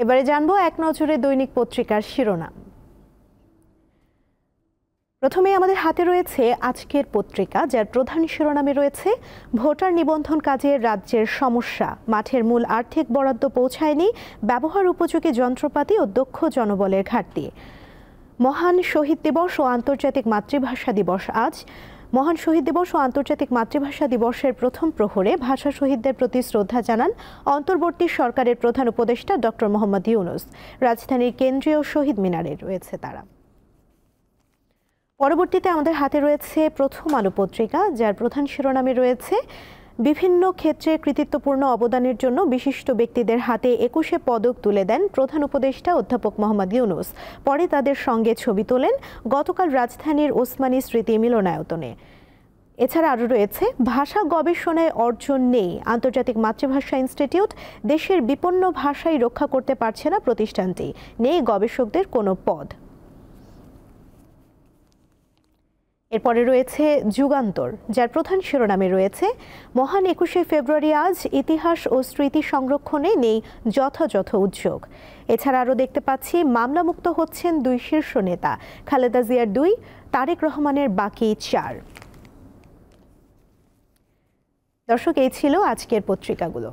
এবারে জানবো এক নজরে দৈনিক পত্রিকার শিরোনাম। প্রথমে আমাদের হাতে রয়েছে আজকের পত্রিকা, যার প্রধান শিরোনামে রয়েছে ভোটার নিবন্ধন কাজে রাজ্যের সমস্যা, মাঠের মূল আর্থিক বরাদ্দ পৌঁছায়নি, ব্যবহার উপযোগী যন্ত্রপাতি ও দক্ষ জনবলের ঘাটতি। মহান শহীদ দিবস ও আন্তর্জাতিক মাতৃভাষা দিবস আজ। মহান শহীদ দিবস ও আন্তর্জাতিক মাতৃভাষা দিবসের প্রথম প্রহরে ভাষা শহীদদের প্রতি শ্রদ্ধা জানান অন্তর্বর্তী সরকারের প্রধান উপদেষ্টা ডক্টর মোহাম্মদ ইউনূস। রাজধানীর কেন্দ্রীয় শহীদ মিনারে রয়েছে তারা। পরবর্তীতে আমাদের হাতে রয়েছে প্রথম আলো পত্রিকা, যার প্রধান শিরোনামে রয়েছে বিভিন্ন ক্ষেত্রে কৃতিত্বপূর্ণ অবদানের জন্য বিশিষ্ট ব্যক্তিদের হাতে ২১ পদক তুলে দেন প্রধান উপদেষ্টা অধ্যাপক মোহাম্মদ ইউনূস। পরে তাদের সঙ্গে ছবি তোলেন গতকাল রাজধানীর ওসমানী স্মৃতি মিলনায়তনে। এছাড়া আরও রয়েছে ভাষা গবেষণায় অর্জন নেই আন্তর্জাতিক মাতৃভাষা ইনস্টিটিউট, দেশের বিপন্ন ভাষাই রক্ষা করতে পারছে না প্রতিষ্ঠানটি, নেই গবেষকদের কোনো পদ। এরপরে রয়েছে যুগান্তর, যার প্রধান শিরোনামে রয়েছে মহান ২১শে ফেব্রুয়ারি আজ, ইতিহাস ও স্মৃতি সংরক্ষণে নেই যথাযথ উদ্যোগ। এছাড়া আরও দেখতে পাচ্ছি মামলামুক্ত হচ্ছেন ২ শীর্ষ নেতা, খালেদা জিয়ার ২, তারেক রহমানের বাকি ৪। দর্শক, এই ছিল আজকের পত্রিকাগুলো।